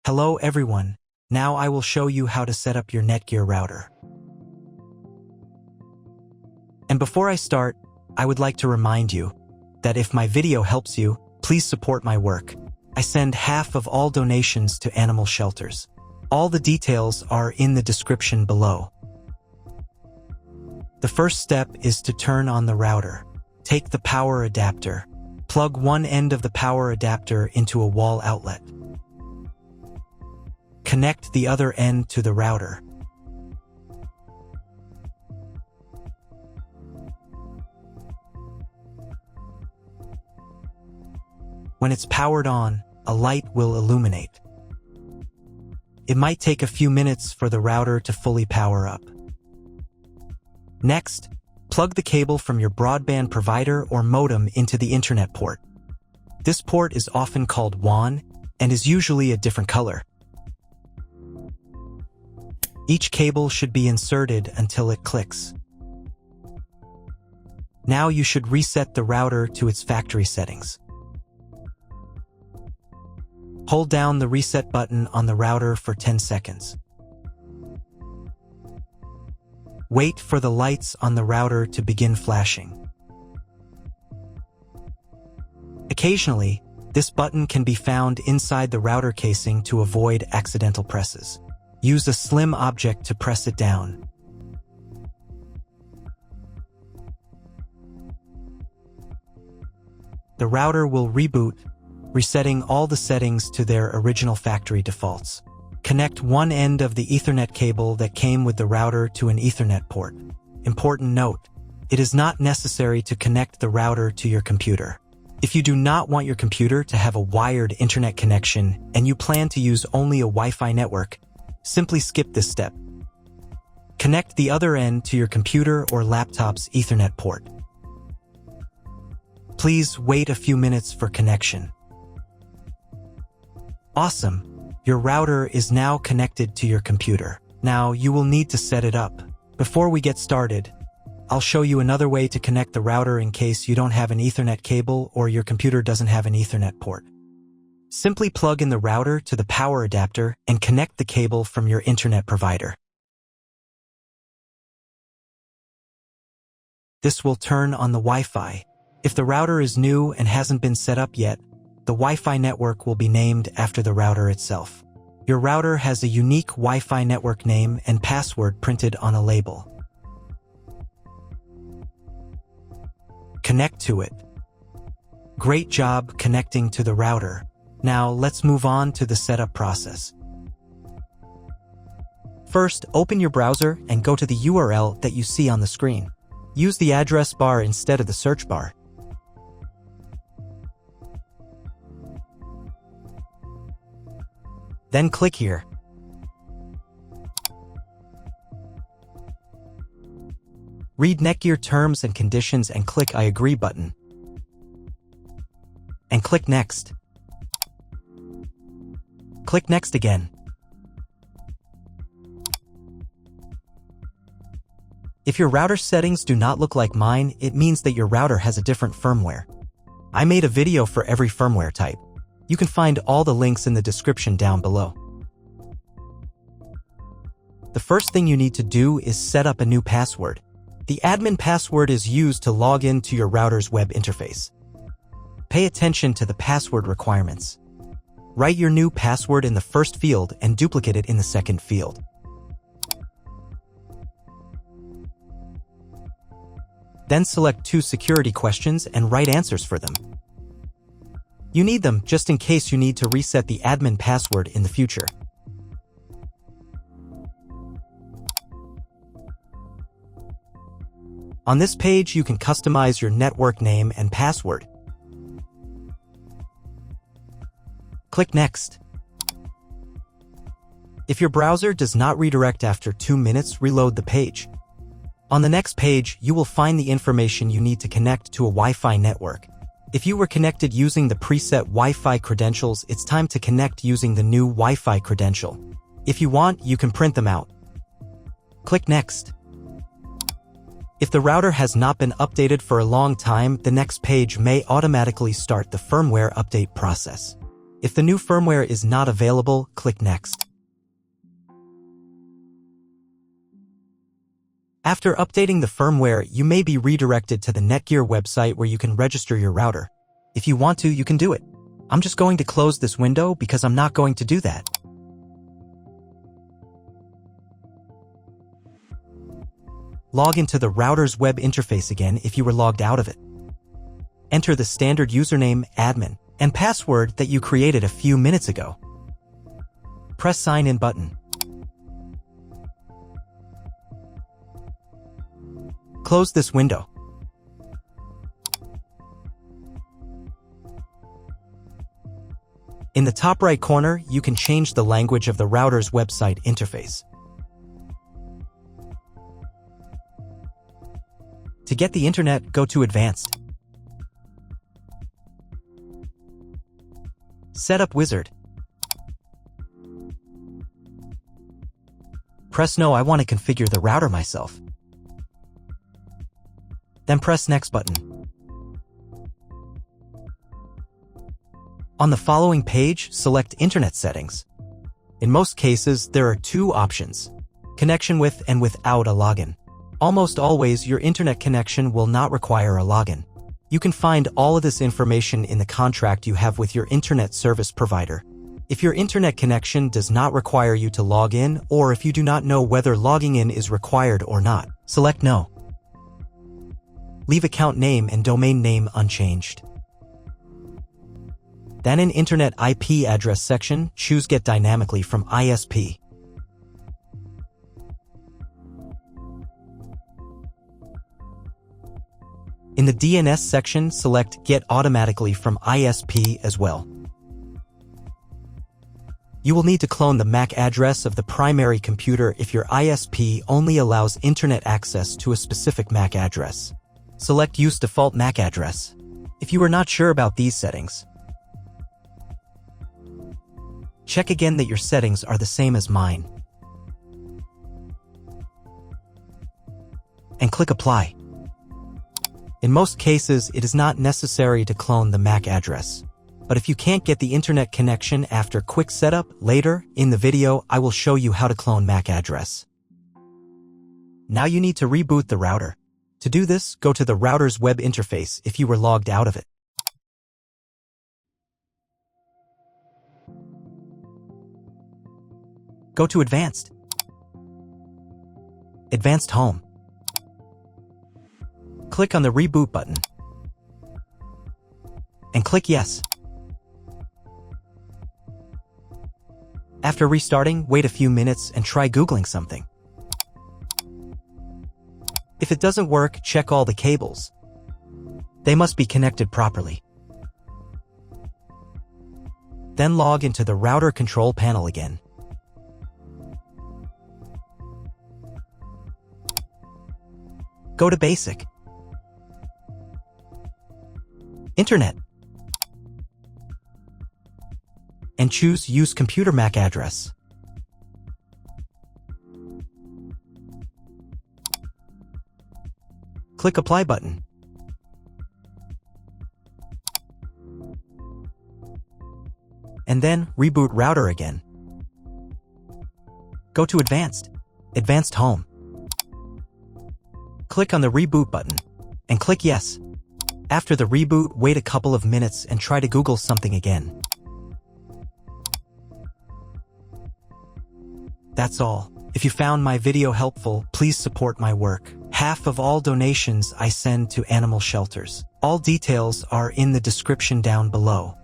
Hello everyone, now I will show you how to set up your NETGEAR router. And before I start, I would like to remind you that if my video helps you, please support my work. I send half of all donations to animal shelters. All the details are in the description below. The first step is to turn on the router. Take the power adapter. Plug one end of the power adapter into a wall outlet. Connect the other end to the router. When it's powered on, a light will illuminate. It might take a few minutes for the router to fully power up. Next, plug the cable from your broadband provider or modem into the internet port. This port is often called WAN and is usually a different color. Each cable should be inserted until it clicks. Now you should reset the router to its factory settings. Hold down the reset button on the router for 10 seconds. Wait for the lights on the router to begin flashing. Occasionally, this button can be found inside the router casing to avoid accidental presses. Use a slim object to press it down. The router will reboot, resetting all the settings to their original factory defaults. Connect one end of the Ethernet cable that came with the router to an Ethernet port. Important note, it is not necessary to connect the router to your computer. If you do not want your computer to have a wired internet connection and you plan to use only a Wi-Fi network, simply skip this step. Connect the other end to your computer or laptop's Ethernet port. Please wait a few minutes for connection. Awesome! Your router is now connected to your computer. Now you will need to set it up. Before we get started, I'll show you another way to connect the router in case you don't have an Ethernet cable or your computer doesn't have an Ethernet port. Simply plug in the router to the power adapter and connect the cable from your internet provider. This will turn on the Wi-Fi. If the router is new and hasn't been set up yet, the Wi-Fi network will be named after the router itself. Your router has a unique Wi-Fi network name and password printed on a label. Connect to it. Great job connecting to the router. Now let's move on to the setup process. First, open your browser and go to the URL that you see on the screen. Use the address bar instead of the search bar. Then click here. Read NETGEAR terms and conditions and click I agree button. And click Next. Click Next again. If your router settings do not look like mine, it means that your router has a different firmware. I made a video for every firmware type. You can find all the links in the description down below. The first thing you need to do is set up a new password. The admin password is used to log in to your router's web interface. Pay attention to the password requirements. Write your new password in the first field and duplicate it in the second field. Then select 2 security questions and write answers for them. You need them just in case you need to reset the admin password in the future. On this page, you can customize your network name and password. Click Next. If your browser does not redirect after 2 minutes, reload the page. On the next page, you will find the information you need to connect to a Wi-Fi network. If you were connected using the preset Wi-Fi credentials, it's time to connect using the new Wi-Fi credential. If you want, you can print them out. Click Next. If the router has not been updated for a long time, the next page may automatically start the firmware update process. If the new firmware is not available, click Next. After updating the firmware, you may be redirected to the NETGEAR website where you can register your router. If you want to, you can do it. I'm just going to close this window because I'm not going to do that. Log into the router's web interface again if you were logged out of it. Enter the standard username, admin, and password that you created a few minutes ago. Press Sign In button. Close this window. In the top right corner, you can change the language of the router's website interface. To get the internet, go to Advanced. Setup Wizard. Press No, I want to configure the router myself. Then press Next button. On the following page, select Internet Settings. In most cases, there are two options: connection with and without a login. Almost always, your internet connection will not require a login. You can find all of this information in the contract you have with your internet service provider. If your internet connection does not require you to log in, or if you do not know whether logging in is required or not, select No. Leave account name and domain name unchanged. Then in Internet IP address section, choose Get Dynamically from ISP. In the DNS section, select Get Automatically from ISP as well. You will need to clone the MAC address of the primary computer if your ISP only allows internet access to a specific MAC address. Select Use Default MAC Address. If you are not sure about these settings, check again that your settings are the same as mine. And click Apply. In most cases, it is not necessary to clone the MAC address. But if you can't get the internet connection after quick setup, later in the video, I will show you how to clone MAC address. Now you need to reboot the router. To do this, go to the router's web interface if you were logged out of it. Go to Advanced. Advanced Home. Click on the Reboot button. And click Yes. After restarting, wait a few minutes and try Googling something. If it doesn't work, check all the cables. They must be connected properly. Then log into the router control panel again. Go to Basic. Internet. And choose Use Computer MAC Address. Click Apply button. And then reboot router again. Go to Advanced. Advanced Home. Click on the Reboot button and click Yes. After the reboot, wait a couple of minutes and try to Google something again. That's all. If you found my video helpful, please support my work. Half of all donations I send to animal shelters. All details are in the description down below.